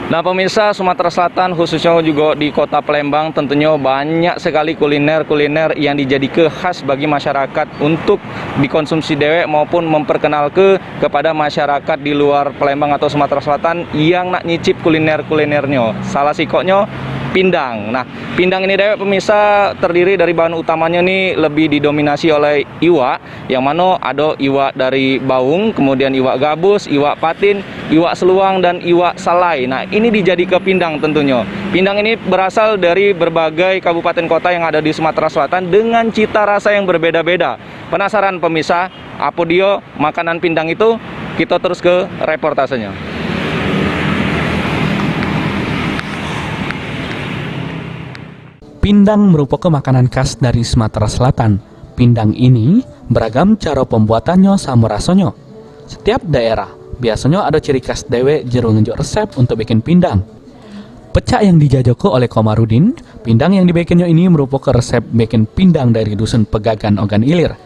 Nah pemirsa, Sumatera Selatan khususnya juga di kota Palembang tentunya banyak sekali kuliner-kuliner yang dijadikan khas bagi masyarakat untuk dikonsumsi dewek maupun memperkenal kepada masyarakat di luar Palembang atau Sumatera Selatan yang nak nyicip kuliner-kulinernya. Salah sikoknya pindang. Nah, pindang ini dewek pemirsa terdiri dari bahan utamanya nih lebih didominasi oleh iwak, yang mana ada iwak dari baung, kemudian iwak gabus, iwak patin, iwak seluang, dan iwak salai. Nah, ini dijadikan pindang tentunya. Pindang ini berasal dari berbagai kabupaten kota yang ada di Sumatera Selatan dengan cita rasa yang berbeda-beda. Penasaran pemirsa, apa dia makanan pindang itu? Kita terus ke reportasenya. Pindang merupakan makanan khas dari Sumatera Selatan. Pindang ini beragam cara pembuatannya sama rasanya. Setiap daerah biasanya ada ciri khas dewe jero nunjuk resep untuk bikin pindang. Pecak yang dijajoko oleh Komarudin, pindang yang dibikinnya ini merupakan resep bikin pindang dari dusun Pegagan Ogan Ilir.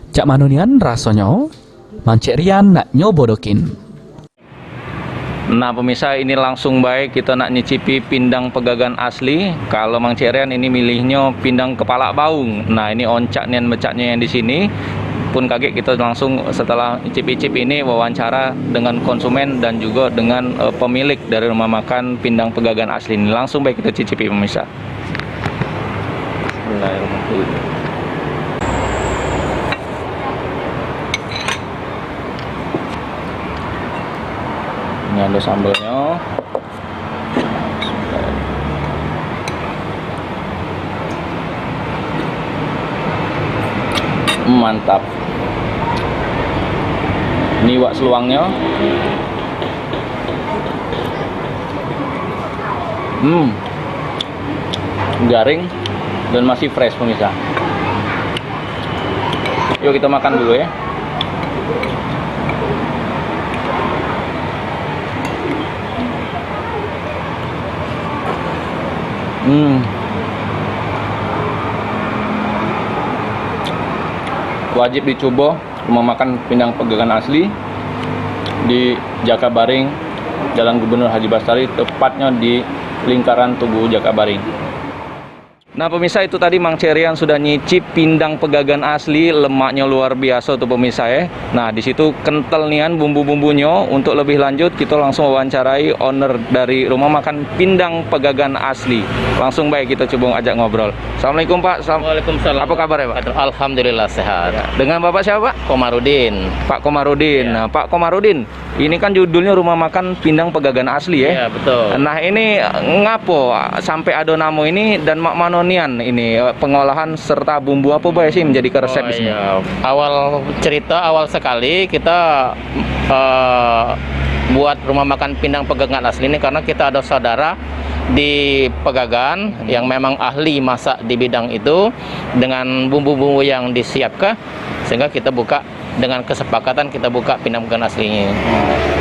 Cak manunian rasanya, mancek rian nak nyobodokin. Nah pemirsa, ini langsung baik kita nak nyicipi pindang Pegagan asli. Kalau Mang Cerian ini milihnya pindang kepala baung. Nah ini oncak nian becaknya yang di sini. Pun kaget kita langsung setelah cicip-cicip ini wawancara dengan konsumen dan juga dengan pemilik dari rumah makan pindang Pegagan asli ini. Langsung baik kita cicipi pemirsa. Bismillahirrahmanirrahim. Ini ada sambelnya. Mantap. Ini iwak seluangnya. Garing dan masih fresh pemirsa. Yuk kita makan dulu ya. Wajib dicoba rumah makan pindang Pegagan asli di Jakabaring, Jalan Gubernur Haji Bastari, tepatnya di lingkaran Tugu Jakabaring. Nah pemirsa, itu tadi Mang Cerian sudah nyicip pindang Pegagan asli, lemaknya luar biasa tuh pemirsa ya. Nah di situ kental nian bumbu-bumbunya. Untuk lebih lanjut kita langsung wawancarai owner dari rumah makan pindang Pegagan asli. Langsung baik kita coba ajak ngobrol. Assalamualaikum Pak. Waalaikumsalam. Apa kabar ya Pak? Alhamdulillah sehat. Dengan Bapak siapa Pak? Komarudin. Pak Komarudin. Ya. Nah Pak Komarudin, ini kan judulnya rumah makan pindang Pegagan asli ya. Iya betul. Nah ini ngapo sampai ada nama ini dan mak manonian ini pengolahan serta bumbu apa Pak sih menjadi resep di sini? Iya. Awal cerita awal sekali kita buat rumah makan pindang Pegagan asli ini karena kita ada saudara di Pegagan yang memang ahli masak di bidang itu dengan bumbu-bumbu yang disiapkan, sehingga kita buka dengan kesepakatan kita buka pindang Pegagan aslinya.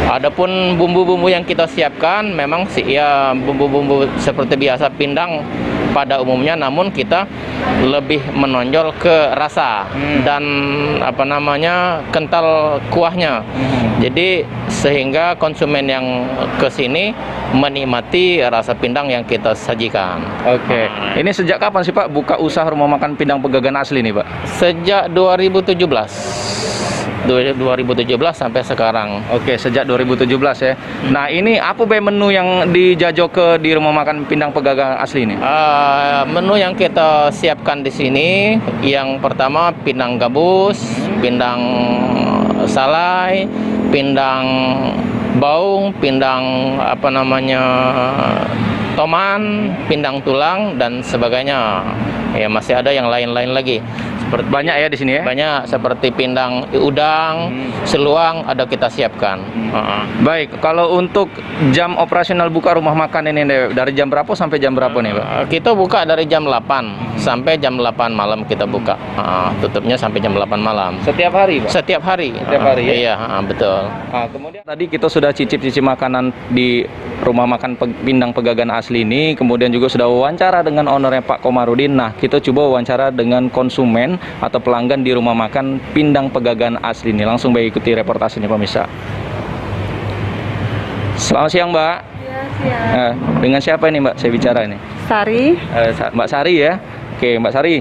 Adapun bumbu-bumbu yang kita siapkan memang ya bumbu-bumbu seperti biasa pindang pada umumnya, namun kita lebih menonjol ke rasa dan apa namanya kental kuahnya. Jadi sehingga konsumen yang kesini menikmati rasa pindang yang kita sajikan. Oke. Ini sejak kapan sih Pak buka usaha rumah makan pindang Pegagan asli nih Pak? Sejak 2017 sampai sekarang. Oke, sejak 2017 ya. Nah ini apa menu yang dijajok di rumah makan pindang Pegagan asli ini? Menu yang kita siapkan di sini yang pertama pindang gabus, pindang salai, pindang baung, pindang apa namanya toman, pindang tulang dan sebagainya. Ya masih ada yang lain-lain lagi. Banyak ya di sini ya? Banyak seperti pindang udang, seluang ada kita siapkan. Baik, kalau untuk jam operasional buka rumah makan ini dari jam berapa sampai jam berapa nih Pak? Kita buka dari jam 8 sampai jam 8 malam kita buka. Tutupnya sampai jam 8 malam. Setiap hari Pak? Setiap hari. Setiap hari ya? Iya, betul. Kemudian tadi kita sudah cicip-cicip makanan di rumah makan pindang Pegagan asli ini, kemudian juga sudah wawancara dengan ownernya Pak Komarudin. Nah, kita coba wawancara dengan konsumen atau pelanggan di rumah makan pindang Pegagan asli ini. Langsung baik ikuti reportasenya pemirsa. Selamat siang Mbak. Ya, Dengan siapa ini Mbak saya bicara ini? Sari. Mbak Sari ya. Oke Mbak Sari,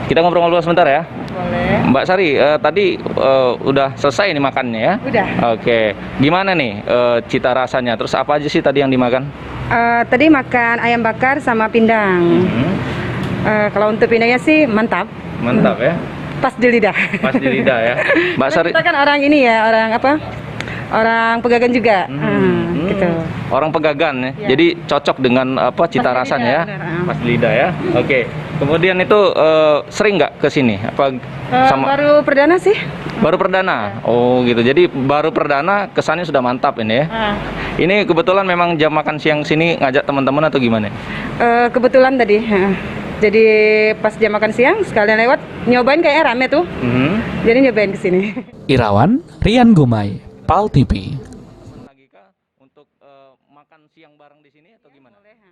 kita ngobrol-ngobrol sebentar ya. Boleh. Mbak Sari, tadi udah selesai nih makannya ya? Udah. Oke, gimana nih cita rasanya? Terus apa aja sih tadi yang dimakan? Tadi makan ayam bakar sama pindang. Kalau untuk pindangnya sih mantap. Mantap ya. Pas di lidah. Pas di lidah ya. Mbak Sari. Kita kan orang ini ya, orang apa? Orang Pegagan juga. Gitu. Orang Pegagan ya. Ya. Jadi cocok dengan apa cita Pas di rasanya lidah, ya. benar. Pas di lidah ya. Oke. Kemudian itu sering nggak ke sini? Apa Baru perdana sih. baru perdana? Oh gitu. Jadi baru perdana kesannya sudah mantap ini ya. Ini kebetulan memang jam makan siang sini ngajak teman-teman atau gimana? Kebetulan tadi. Jadi pas jam makan siang sekalian lewat nyobain kayaknya rame tuh. Jadi nyobain ke sini. Irawan Rian Gumai, PAL TV. Untuk makan siang bareng di sini atau gimana?